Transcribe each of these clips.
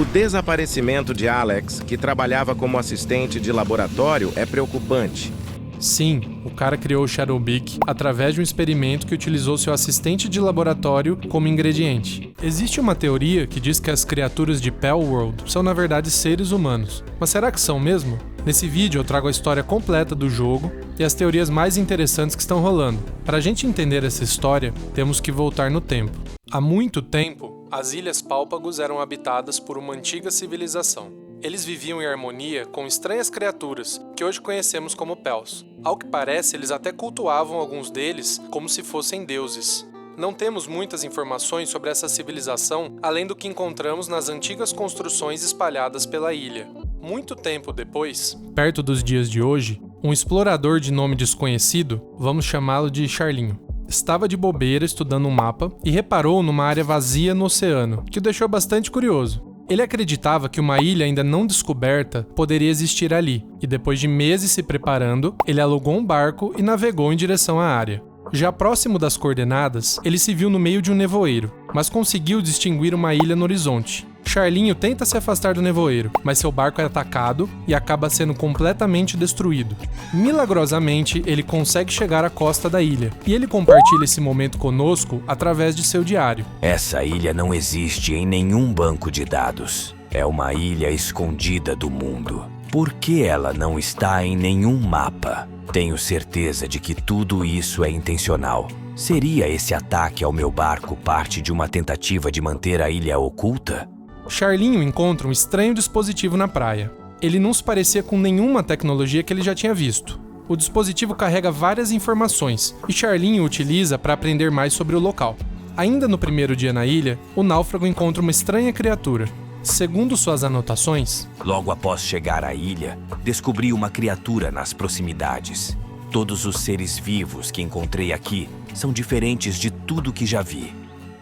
O desaparecimento de Alex, que trabalhava como assistente de laboratório, é preocupante. Sim, o cara criou o Shadowbeak através de um experimento que utilizou seu assistente de laboratório como ingrediente. Existe uma teoria que diz que as criaturas de Palworld são na verdade seres humanos. Mas será que são mesmo? Nesse vídeo eu trago a história completa do jogo e as teorias mais interessantes que estão rolando. Para a gente entender essa história, temos que voltar no tempo. Há muito tempo, as Ilhas Pálpagos eram habitadas por uma antiga civilização. Eles viviam em harmonia com estranhas criaturas, que hoje conhecemos como Pels. Ao que parece, eles até cultuavam alguns deles como se fossem deuses. Não temos muitas informações sobre essa civilização, além do que encontramos nas antigas construções espalhadas pela ilha. Muito tempo depois, perto dos dias de hoje, um explorador de nome desconhecido, vamos chamá-lo de Charlinho, estava de bobeira estudando um mapa e reparou numa área vazia no oceano, que o deixou bastante curioso. Ele acreditava que uma ilha ainda não descoberta poderia existir ali, e depois de meses se preparando, ele alugou um barco e navegou em direção à área. Já próximo das coordenadas, ele se viu no meio de um nevoeiro, mas conseguiu distinguir uma ilha no horizonte. Charlinho tenta se afastar do nevoeiro, mas seu barco é atacado e acaba sendo completamente destruído. Milagrosamente, ele consegue chegar à costa da ilha, e ele compartilha esse momento conosco através de seu diário. Essa ilha não existe em nenhum banco de dados. É uma ilha escondida do mundo. Por que ela não está em nenhum mapa? Tenho certeza de que tudo isso é intencional. Seria esse ataque ao meu barco parte de uma tentativa de manter a ilha oculta? Charlinho encontra um estranho dispositivo na praia. Ele não se parecia com nenhuma tecnologia que ele já tinha visto. O dispositivo carrega várias informações e Charlinho o utiliza para aprender mais sobre o local. Ainda no primeiro dia na ilha, o náufrago encontra uma estranha criatura. Segundo suas anotações, logo após chegar à ilha, descobri uma criatura nas proximidades. Todos os seres vivos que encontrei aqui são diferentes de tudo que já vi.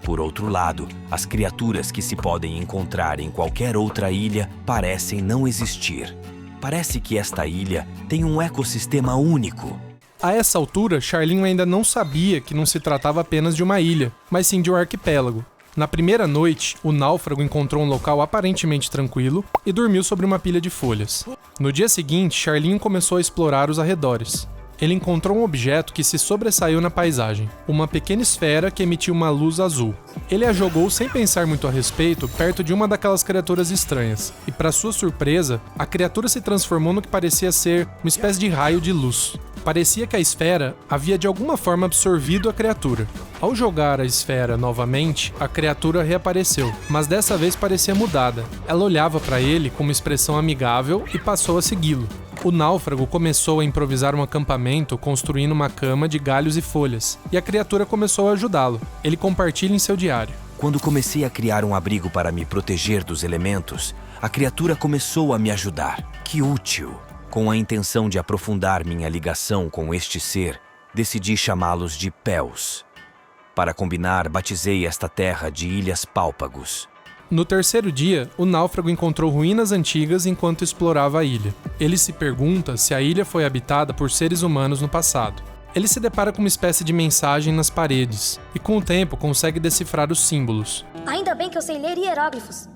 Por outro lado, as criaturas que se podem encontrar em qualquer outra ilha parecem não existir. Parece que esta ilha tem um ecossistema único. A essa altura, Charlinho ainda não sabia que não se tratava apenas de uma ilha, mas sim de um arquipélago. Na primeira noite, o náufrago encontrou um local aparentemente tranquilo e dormiu sobre uma pilha de folhas. No dia seguinte, Charlinho começou a explorar os arredores. Ele encontrou um objeto que se sobressaiu na paisagem, uma pequena esfera que emitia uma luz azul. Ele a jogou sem pensar muito a respeito perto de uma daquelas criaturas estranhas, e para sua surpresa, a criatura se transformou no que parecia ser uma espécie de raio de luz. Parecia que a esfera havia de alguma forma absorvido a criatura. Ao jogar a esfera novamente, a criatura reapareceu, mas dessa vez parecia mudada. Ela olhava para ele com uma expressão amigável e passou a segui-lo. O náufrago começou a improvisar um acampamento construindo uma cama de galhos e folhas, e a criatura começou a ajudá-lo. Ele compartilha em seu diário. Quando comecei a criar um abrigo para me proteger dos elementos, a criatura começou a me ajudar. Que útil! Com a intenção de aprofundar minha ligação com este ser, decidi chamá-los de Pels. Para combinar, batizei esta terra de Ilhas Pálpagos. No terceiro dia, o náufrago encontrou ruínas antigas enquanto explorava a ilha. Ele se pergunta se a ilha foi habitada por seres humanos no passado. Ele se depara com uma espécie de mensagem nas paredes, e com o tempo consegue decifrar os símbolos. Ainda bem que eu sei ler hieróglifos.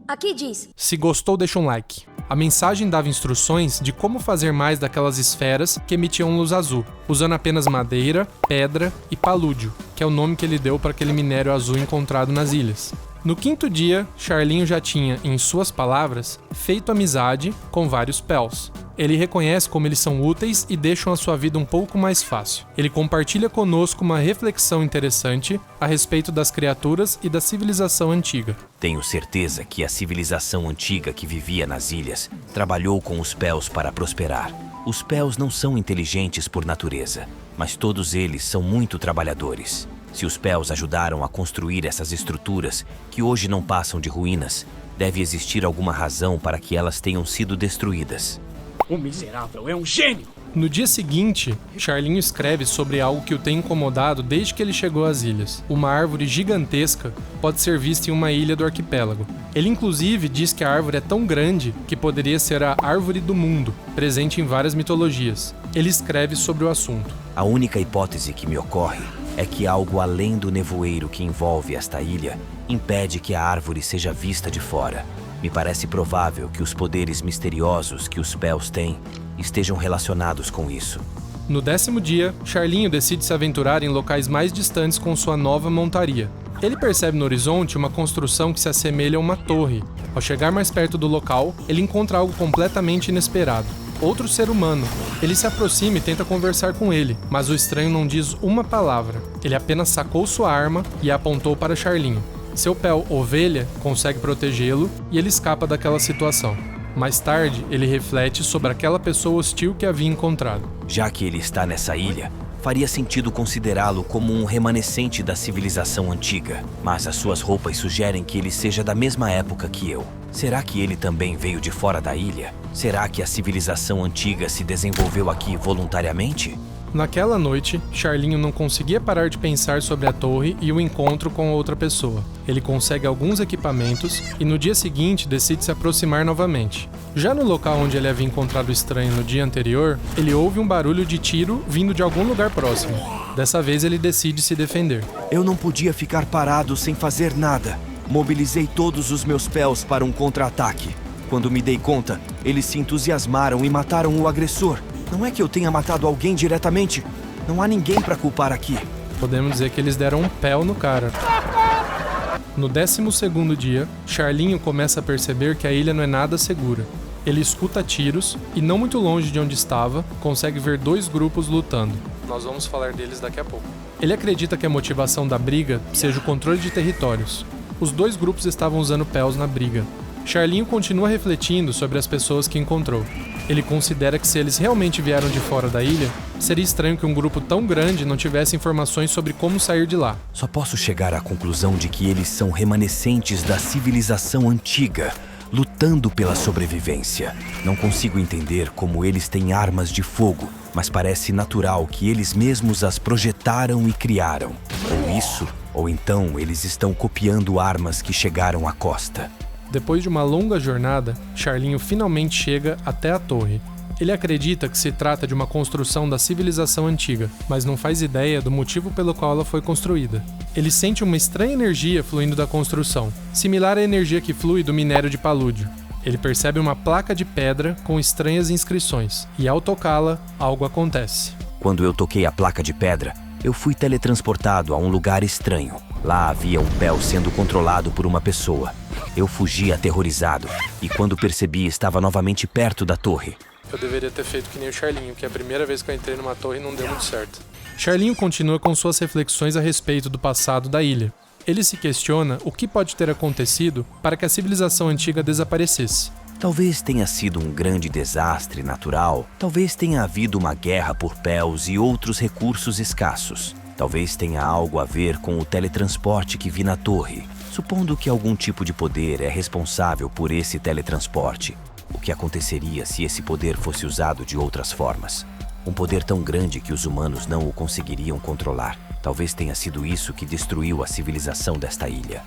Aqui diz: se gostou, deixa um like. A mensagem dava instruções de como fazer mais daquelas esferas que emitiam luz azul, usando apenas madeira, pedra e palúdio, que é o nome que ele deu para aquele minério azul encontrado nas ilhas. No quinto dia, Charlinho já tinha, em suas palavras, feito amizade com vários Pels. Ele reconhece como eles são úteis e deixam a sua vida um pouco mais fácil. Ele compartilha conosco uma reflexão interessante a respeito das criaturas e da civilização antiga. Tenho certeza que a civilização antiga que vivia nas ilhas trabalhou com os Pels para prosperar. Os Pels não são inteligentes por natureza, mas todos eles são muito trabalhadores. Se os Pels ajudaram a construir essas estruturas, que hoje não passam de ruínas, deve existir alguma razão para que elas tenham sido destruídas. O miserável é um gênio! No dia seguinte, Charlinho escreve sobre algo que o tem incomodado desde que ele chegou às ilhas. Uma árvore gigantesca pode ser vista em uma ilha do arquipélago. Ele inclusive diz que a árvore é tão grande que poderia ser a árvore do mundo, presente em várias mitologias. Ele escreve sobre o assunto. A única hipótese que me ocorre é que algo além do nevoeiro que envolve esta ilha impede que a árvore seja vista de fora. Me parece provável que os poderes misteriosos que os Pels têm estejam relacionados com isso. No 10º dia, Charlinho decide se aventurar em locais mais distantes com sua nova montaria. Ele percebe no horizonte uma construção que se assemelha a uma torre. Ao chegar mais perto do local, ele encontra algo completamente inesperado. Outro ser humano. Ele se aproxima e tenta conversar com ele, mas o estranho não diz uma palavra. Ele apenas sacou sua arma e a apontou para Charlinho. Seu Pel Ovelha consegue protegê-lo e ele escapa daquela situação. Mais tarde, ele reflete sobre aquela pessoa hostil que havia encontrado. Já que ele está nessa ilha, faria sentido considerá-lo como um remanescente da civilização antiga, mas as suas roupas sugerem que ele seja da mesma época que eu. Será que ele também veio de fora da ilha? Será que a civilização antiga se desenvolveu aqui voluntariamente? Naquela noite, Charlinho não conseguia parar de pensar sobre a torre e o encontro com outra pessoa. Ele consegue alguns equipamentos e no dia seguinte decide se aproximar novamente. Já no local onde ele havia encontrado o estranho no dia anterior, ele ouve um barulho de tiro vindo de algum lugar próximo. Dessa vez ele decide se defender. Eu não podia ficar parado sem fazer nada. Mobilizei todos os meus Pels para um contra-ataque. Quando me dei conta, eles se entusiasmaram e mataram o agressor. Não é que eu tenha matado alguém diretamente. Não há ninguém para culpar aqui. Podemos dizer que eles deram um Pel no cara. No 12º dia, Charlinho começa a perceber que a ilha não é nada segura. Ele escuta tiros e, não muito longe de onde estava, consegue ver 2 grupos lutando. Nós vamos falar deles daqui a pouco. Ele acredita que a motivação da briga seja o controle de territórios. Os 2 grupos estavam usando Pels na briga. Charlinho continua refletindo sobre as pessoas que encontrou. Ele considera que se eles realmente vieram de fora da ilha, seria estranho que um grupo tão grande não tivesse informações sobre como sair de lá. Só posso chegar à conclusão de que eles são remanescentes da civilização antiga, lutando pela sobrevivência. Não consigo entender como eles têm armas de fogo, mas parece natural que eles mesmos as projetaram e criaram. Ou isso, ou então eles estão copiando armas que chegaram à costa. Depois de uma longa jornada, Charlinho finalmente chega até a torre. Ele acredita que se trata de uma construção da civilização antiga, mas não faz ideia do motivo pelo qual ela foi construída. Ele sente uma estranha energia fluindo da construção, similar à energia que flui do minério de palúdio. Ele percebe uma placa de pedra com estranhas inscrições, e ao tocá-la, algo acontece. Quando eu toquei a placa de pedra, eu fui teletransportado a um lugar estranho. Lá havia um Pel sendo controlado por uma pessoa. Eu fugi aterrorizado, e quando percebi, estava novamente perto da torre. Eu deveria ter feito que nem o Charlinho, que é a primeira vez que eu entrei numa torre e não deu muito certo. Charlinho continua com suas reflexões a respeito do passado da ilha. Ele se questiona o que pode ter acontecido para que a civilização antiga desaparecesse. Talvez tenha sido um grande desastre natural. Talvez tenha havido uma guerra por Pels e outros recursos escassos. Talvez tenha algo a ver com o teletransporte que vi na torre. Supondo que algum tipo de poder é responsável por esse teletransporte, o que aconteceria se esse poder fosse usado de outras formas? Um poder tão grande que os humanos não o conseguiriam controlar. Talvez tenha sido isso que destruiu a civilização desta ilha.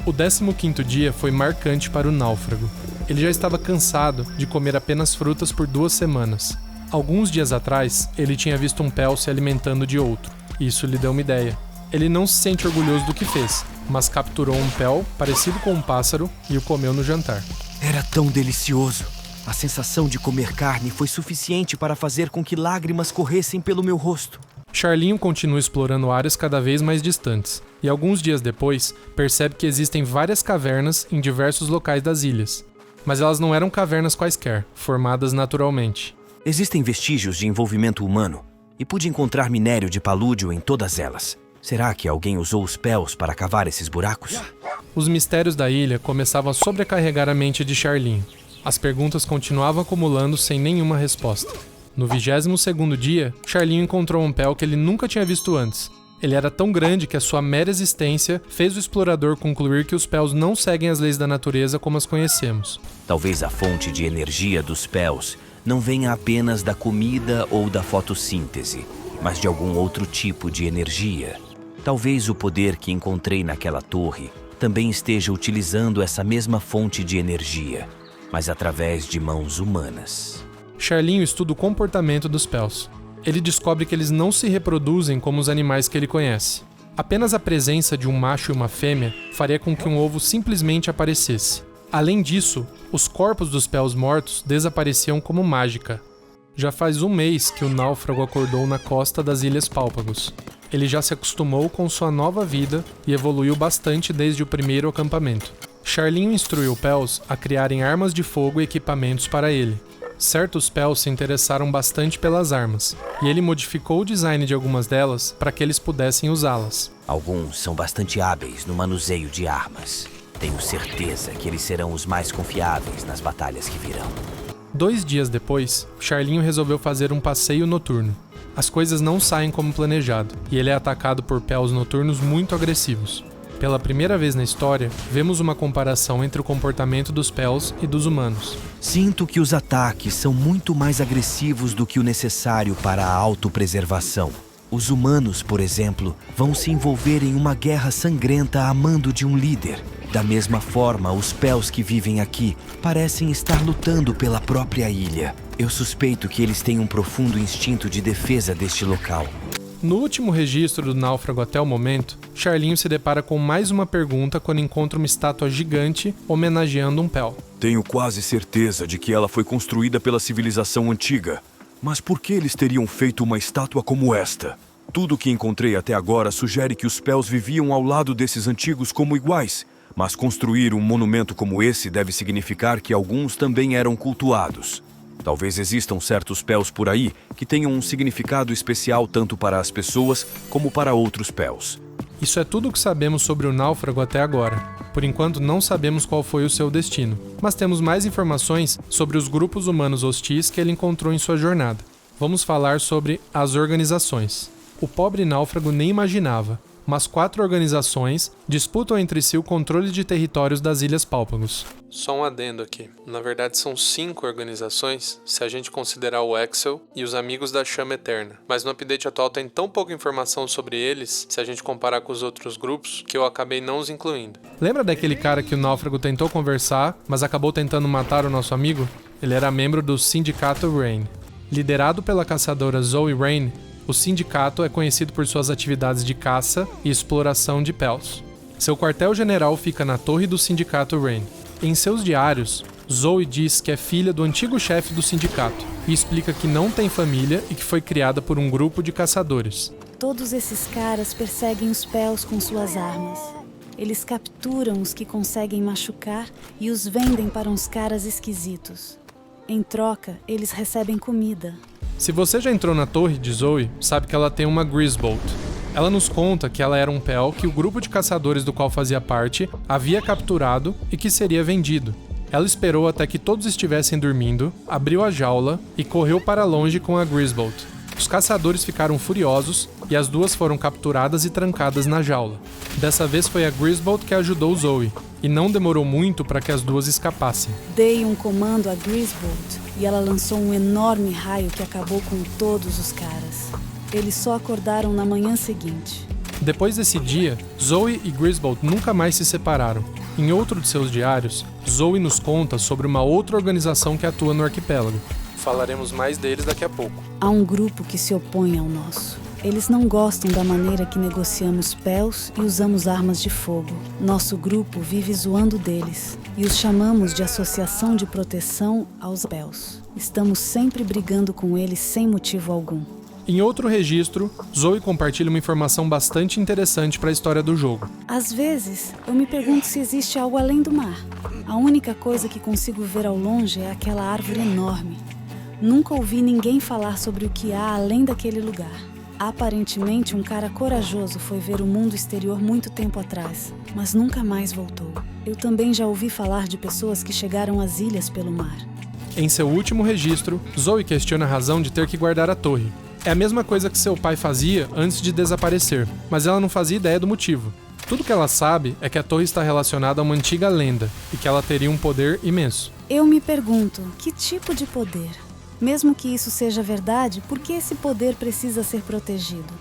O 15º dia foi marcante para o náufrago. Ele já estava cansado de comer apenas frutas por 2 semanas. Alguns dias atrás, ele tinha visto um Pel se alimentando de outro. Isso lhe deu uma ideia. Ele não se sente orgulhoso do que fez, mas capturou um Pel parecido com um pássaro e o comeu no jantar. Era tão delicioso. A sensação de comer carne foi suficiente para fazer com que lágrimas corressem pelo meu rosto. Charlinho continua explorando áreas cada vez mais distantes, e alguns dias depois, percebe que existem várias cavernas em diversos locais das ilhas. Mas elas não eram cavernas quaisquer, formadas naturalmente. Existem vestígios de envolvimento humano, e pude encontrar minério de palúdio em todas elas. Será que alguém usou os Pels para cavar esses buracos? Os mistérios da ilha começavam a sobrecarregar a mente de Charlinho. As perguntas continuavam acumulando sem nenhuma resposta. No 22º dia, Charlinho encontrou um Pel que ele nunca tinha visto antes. Ele era tão grande que a sua mera existência fez o explorador concluir que os Pels não seguem as leis da natureza como as conhecemos. Talvez a fonte de energia dos Pels não venha apenas da comida ou da fotossíntese, mas de algum outro tipo de energia. Talvez o poder que encontrei naquela torre também esteja utilizando essa mesma fonte de energia, mas através de mãos humanas. Charlinho estuda o comportamento dos Pels. Ele descobre que eles não se reproduzem como os animais que ele conhece. Apenas a presença de um macho e uma fêmea faria com que um ovo simplesmente aparecesse. Além disso, os corpos dos Pels mortos desapareciam como mágica. Já faz um mês que o náufrago acordou na costa das Ilhas Pálpagos. Ele já se acostumou com sua nova vida e evoluiu bastante desde o primeiro acampamento. Charlinho instruiu Pels a criarem armas de fogo e equipamentos para ele. Certos Pels se interessaram bastante pelas armas, e ele modificou o design de algumas delas para que eles pudessem usá-las. Alguns são bastante hábeis no manuseio de armas. Tenho certeza que eles serão os mais confiáveis nas batalhas que virão. 2 dias depois, Charlinho resolveu fazer um passeio noturno. As coisas não saem como planejado, e ele é atacado por Pels noturnos muito agressivos. Pela primeira vez na história, vemos uma comparação entre o comportamento dos Pels e dos humanos. Sinto que os ataques são muito mais agressivos do que o necessário para a autopreservação. Os humanos, por exemplo, vão se envolver em uma guerra sangrenta a mando de um líder. Da mesma forma, os Pels que vivem aqui parecem estar lutando pela própria ilha. Eu suspeito que eles têm um profundo instinto de defesa deste local. No último registro do náufrago até o momento, Charlinho se depara com mais uma pergunta quando encontra uma estátua gigante homenageando um Pel. Tenho quase certeza de que ela foi construída pela civilização antiga. Mas por que eles teriam feito uma estátua como esta? Tudo o que encontrei até agora sugere que os Pels viviam ao lado desses antigos como iguais. Mas construir um monumento como esse deve significar que alguns também eram cultuados. Talvez existam certos Pels por aí que tenham um significado especial tanto para as pessoas como para outros Pels. Isso é tudo o que sabemos sobre o náufrago até agora. Por enquanto não sabemos qual foi o seu destino, mas temos mais informações sobre os grupos humanos hostis que ele encontrou em sua jornada. Vamos falar sobre as organizações. O pobre náufrago nem imaginava, mas 4 organizações disputam entre si o controle de territórios das Ilhas Pálpagos. Só um adendo aqui. Na verdade são 5 organizações, se a gente considerar o Axel e os Amigos da Chama Eterna. Mas no update atual tem tão pouca informação sobre eles, se a gente comparar com os outros grupos, que eu acabei não os incluindo. Lembra daquele cara que o náufrago tentou conversar, mas acabou tentando matar o nosso amigo? Ele era membro do Sindicato Rain. Liderado pela caçadora Zoe Rain, o sindicato é conhecido por suas atividades de caça e exploração de Pels. Seu quartel-general fica na torre do Sindicato Rain. Em seus diários, Zoe diz que é filha do antigo chefe do sindicato e explica que não tem família e que foi criada por um grupo de caçadores. Todos esses caras perseguem os Pels com suas armas. Eles capturam os que conseguem machucar e os vendem para uns caras esquisitos. Em troca, eles recebem comida. Se você já entrou na torre de Zoe, sabe que ela tem uma Grisbolt. Ela nos conta que ela era um Pel que o grupo de caçadores do qual fazia parte havia capturado e que seria vendido. Ela esperou até que todos estivessem dormindo, abriu a jaula e correu para longe com a Grisbolt. Os caçadores ficaram furiosos e as duas foram capturadas e trancadas na jaula. Dessa vez foi a Grisbolt que ajudou Zoe, e não demorou muito para que as duas escapassem. Dei um comando à Grisbolt e ela lançou um enorme raio que acabou com todos os caras. Eles só acordaram na manhã seguinte. Depois desse dia, Zoe e Grisbolt nunca mais se separaram. Em outro de seus diários, Zoe nos conta sobre uma outra organização que atua no arquipélago. Falaremos mais deles daqui a pouco. Há um grupo que se opõe ao nosso. Eles não gostam da maneira que negociamos Pels e usamos armas de fogo. Nosso grupo vive zoando deles e os chamamos de Associação de Proteção aos Pels. Estamos sempre brigando com eles sem motivo algum. Em outro registro, Zoe compartilha uma informação bastante interessante para a história do jogo. Às vezes, eu me pergunto se existe algo além do mar. A única coisa que consigo ver ao longe é aquela árvore enorme. Nunca ouvi ninguém falar sobre o que há além daquele lugar. Aparentemente, um cara corajoso foi ver o mundo exterior muito tempo atrás, mas nunca mais voltou. Eu também já ouvi falar de pessoas que chegaram às ilhas pelo mar. Em seu último registro, Zoe questiona a razão de ter que guardar a torre. É a mesma coisa que seu pai fazia antes de desaparecer, mas ela não fazia ideia do motivo. Tudo que ela sabe é que a torre está relacionada a uma antiga lenda e que ela teria um poder imenso. Eu me pergunto, que tipo de poder? Mesmo que isso seja verdade, por que esse poder precisa ser protegido?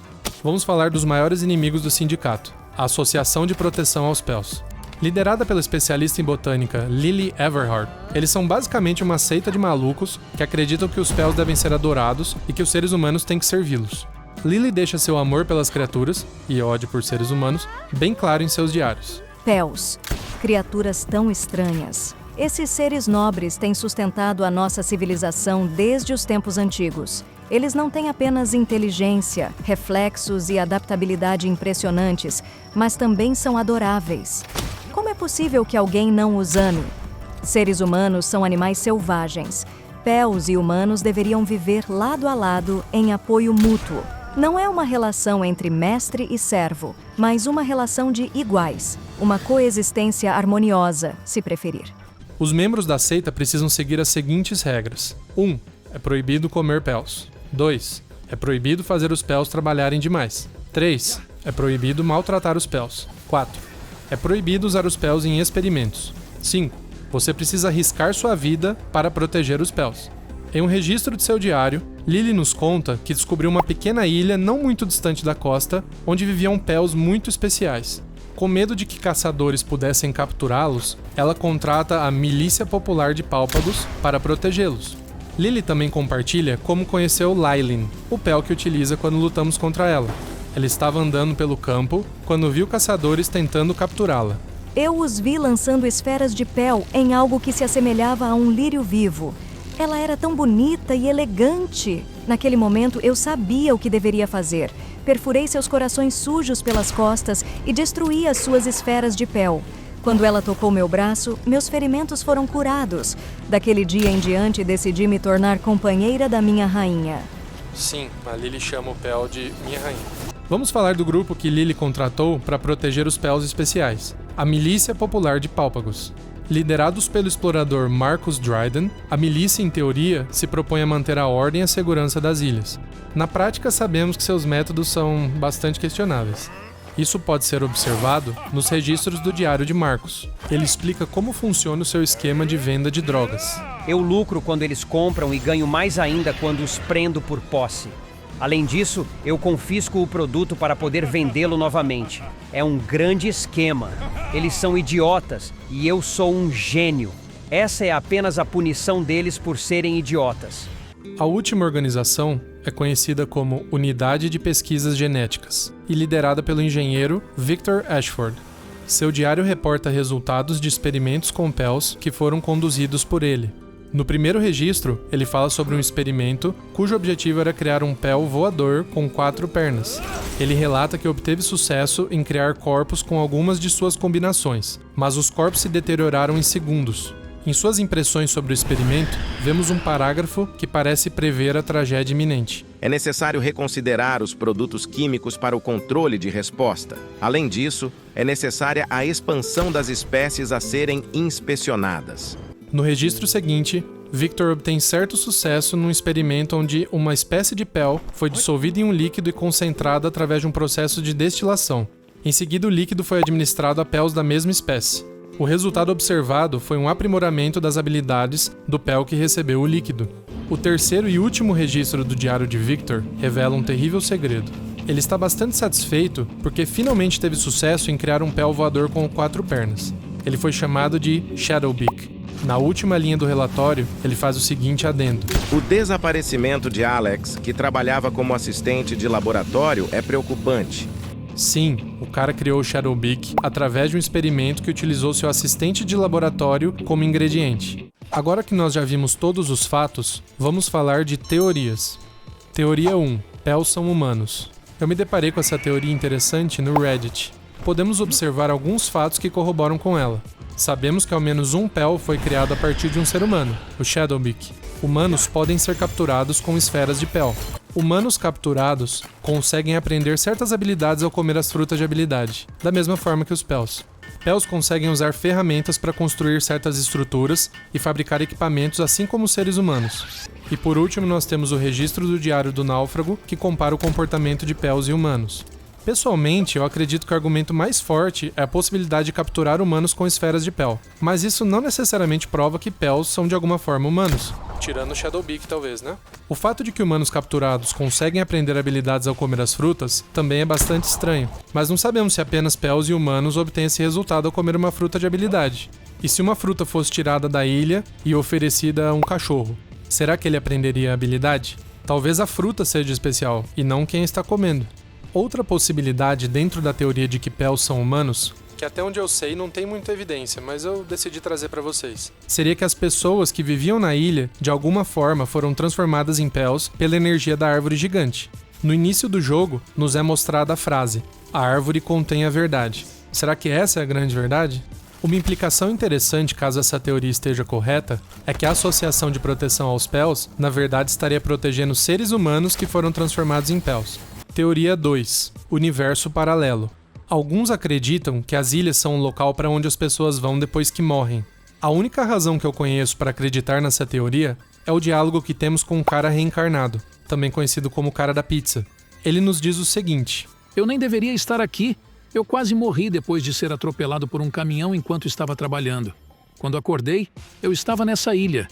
Vamos falar dos maiores inimigos do sindicato, a Associação de Proteção aos Pels. Liderada pela especialista em botânica Lily Everhart, eles são basicamente uma seita de malucos que acreditam que os Pels devem ser adorados e que os seres humanos têm que servi-los. Lily deixa seu amor pelas criaturas, e ódio por seres humanos, bem claro em seus diários. Pels. Criaturas tão estranhas. Esses seres nobres têm sustentado a nossa civilização desde os tempos antigos. Eles não têm apenas inteligência, reflexos e adaptabilidade impressionantes, mas também são adoráveis. Como é possível que alguém não os ame? Seres humanos são animais selvagens. Pels e humanos deveriam viver lado a lado em apoio mútuo. Não é uma relação entre mestre e servo, mas uma relação de iguais. Uma coexistência harmoniosa, se preferir. Os membros da seita precisam seguir as seguintes regras. 1. É proibido comer Pels. 2. É proibido fazer os Pels trabalharem demais. 3. É proibido maltratar os Pels. 4. É proibido usar os Pels em experimentos. 5. Você precisa arriscar sua vida para proteger os Pels. Em um registro de seu diário, Lily nos conta que descobriu uma pequena ilha não muito distante da costa, onde viviam Pels muito especiais. Com medo de que caçadores pudessem capturá-los, ela contrata a Milícia Popular de Pálpagos para protegê-los. Lily também compartilha como conheceu Lylin, o Pel que utiliza quando lutamos contra ela. Ela estava andando pelo campo quando viu caçadores tentando capturá-la. Eu os vi lançando esferas de Pel em algo que se assemelhava a um lírio vivo. Ela era tão bonita e elegante. Naquele momento, eu sabia o que deveria fazer. Perfurei seus corações sujos pelas costas e destruí as suas esferas de Pel. Quando ela tocou meu braço, meus ferimentos foram curados. Daquele dia em diante, decidi me tornar companheira da minha rainha. Sim, a Lily chama o Pel de minha rainha. Vamos falar do grupo que Lily contratou para proteger os Pels especiais. A Milícia Popular de Pálpagos. Liderados pelo explorador Marcus Dryden, a milícia, em teoria, se propõe a manter a ordem e a segurança das ilhas. Na prática, sabemos que seus métodos são bastante questionáveis. Isso pode ser observado nos registros do Diário de Marcus. Ele explica como funciona o seu esquema de venda de drogas. Eu lucro quando eles compram e ganho mais ainda quando os prendo por posse. Além disso, eu confisco o produto para poder vendê-lo novamente. É um grande esquema. Eles são idiotas e eu sou um gênio. Essa é apenas a punição deles por serem idiotas. A última organização é conhecida como Unidade de Pesquisas Genéticas e liderada pelo engenheiro Victor Ashford. Seu diário reporta resultados de experimentos com Pels que foram conduzidos por ele. No primeiro registro, ele fala sobre um experimento cujo objetivo era criar um Pel voador com 4 pernas. Ele relata que obteve sucesso em criar corpos com algumas de suas combinações, mas os corpos se deterioraram em segundos. Em suas impressões sobre o experimento, vemos um parágrafo que parece prever a tragédia iminente. É necessário reconsiderar os produtos químicos para o controle de resposta. Além disso, é necessária a expansão das espécies a serem inspecionadas. No registro seguinte, Victor obtém certo sucesso num experimento onde uma espécie de Pel foi dissolvida em um líquido e concentrada através de um processo de destilação. Em seguida, o líquido foi administrado a Pels da mesma espécie. O resultado observado foi um aprimoramento das habilidades do Pel que recebeu o líquido. O terceiro e último registro do diário de Victor revela um terrível segredo. Ele está bastante satisfeito porque finalmente teve sucesso em criar um Pel voador com 4 pernas. Ele foi chamado de Shadowbeak. Na última linha do relatório, ele faz o seguinte adendo. O desaparecimento de Alex, que trabalhava como assistente de laboratório, é preocupante. Sim, o cara criou o Shadowbeak através de um experimento que utilizou seu assistente de laboratório como ingrediente. Agora que nós já vimos todos os fatos, vamos falar de teorias. Teoria 1. Pels são humanos. Eu me deparei com essa teoria interessante no Reddit. Podemos observar alguns fatos que corroboram com ela. Sabemos que ao menos um Pel foi criado a partir de um ser humano, o Shadowbeak. Humanos podem ser capturados com esferas de Pel. Humanos capturados conseguem aprender certas habilidades ao comer as frutas de habilidade, da mesma forma que os Pels. Pels conseguem usar ferramentas para construir certas estruturas e fabricar equipamentos assim como os seres humanos. E por último nós temos o registro do Diário do Náufrago, que compara o comportamento de Pels e humanos. Pessoalmente, eu acredito que o argumento mais forte é a possibilidade de capturar humanos com esferas de Pel, mas isso não necessariamente prova que Pels são de alguma forma humanos. Tirando o Shadowbeak, talvez, né? O fato de que humanos capturados conseguem aprender habilidades ao comer as frutas também é bastante estranho, mas não sabemos se apenas Pels e humanos obtêm esse resultado ao comer uma fruta de habilidade. E se uma fruta fosse tirada da ilha e oferecida a um cachorro, será que ele aprenderia a habilidade? Talvez a fruta seja especial, e não quem está comendo. Outra possibilidade dentro da teoria de que Pels são humanos que até onde eu sei não tem muita evidência, mas eu decidi trazer para vocês. Seria que as pessoas que viviam na ilha, de alguma forma, foram transformadas em Pels pela energia da árvore gigante. No início do jogo, nos é mostrada a frase: a árvore contém a verdade. Será que essa é a grande verdade? Uma implicação interessante, caso essa teoria esteja correta, é que a associação de proteção aos Pels, na verdade, estaria protegendo seres humanos que foram transformados em Pels. Teoria 2. Universo paralelo. Alguns acreditam que as ilhas são um local para onde as pessoas vão depois que morrem. A única razão que eu conheço para acreditar nessa teoria é o diálogo que temos com um cara reencarnado, também conhecido como o cara da pizza. Ele nos diz o seguinte: eu nem deveria estar aqui. Eu quase morri depois de ser atropelado por um caminhão enquanto estava trabalhando. Quando acordei, eu estava nessa ilha.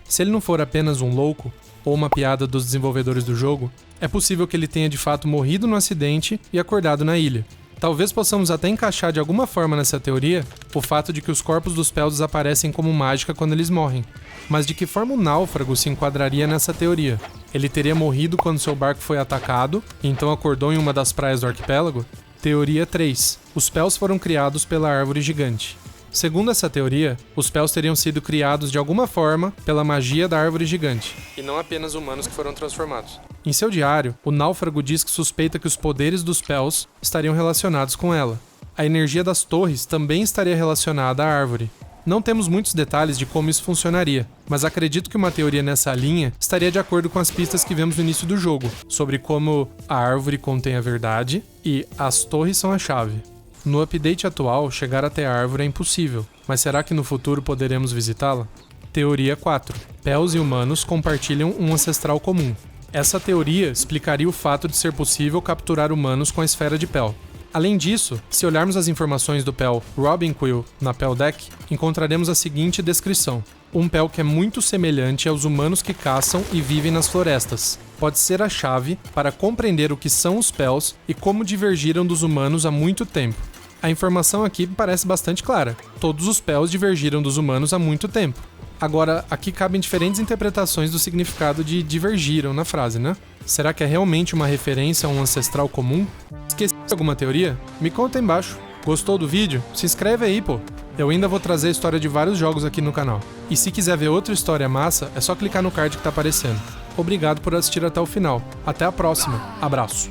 Se ele não for apenas um louco, ou uma piada dos desenvolvedores do jogo, é possível que ele tenha de fato morrido no acidente e acordado na ilha. Talvez possamos até encaixar de alguma forma nessa teoria o fato de que os corpos dos Pels desaparecem como mágica quando eles morrem. Mas de que forma o náufrago se enquadraria nessa teoria? Ele teria morrido quando seu barco foi atacado, e então acordou em uma das praias do arquipélago? Teoria 3. Os Pels foram criados pela árvore gigante. Segundo essa teoria, os Pels teriam sido criados de alguma forma pela magia da árvore gigante, e não apenas humanos que foram transformados. Em seu diário, o náufrago diz que suspeita que os poderes dos Pels estariam relacionados com ela. A energia das torres também estaria relacionada à árvore. Não temos muitos detalhes de como isso funcionaria, mas acredito que uma teoria nessa linha estaria de acordo com as pistas que vemos no início do jogo, sobre como a árvore contém a verdade e as torres são a chave. No update atual, chegar até a árvore é impossível, mas será que no futuro poderemos visitá-la? Teoria 4. Pels e humanos compartilham um ancestral comum. Essa teoria explicaria o fato de ser possível capturar humanos com a esfera de Pel. Além disso, se olharmos as informações do Pel Robin Quill na Pel Deck, encontraremos a seguinte descrição: um Pel que é muito semelhante aos humanos que caçam e vivem nas florestas. Pode ser a chave para compreender o que são os Pels e como divergiram dos humanos há muito tempo. A informação aqui parece bastante clara. Todos os Pels divergiram dos humanos há muito tempo. Agora, aqui cabem diferentes interpretações do significado de divergiram na frase, né? Será que é realmente uma referência a um ancestral comum? Esqueci alguma teoria? Me conta aí embaixo. Gostou do vídeo? Se inscreve aí, pô! Eu ainda vou trazer a história de vários jogos aqui no canal. E se quiser ver outra história massa, é só clicar no card que tá aparecendo. Obrigado por assistir até o final. Até a próxima. Abraço!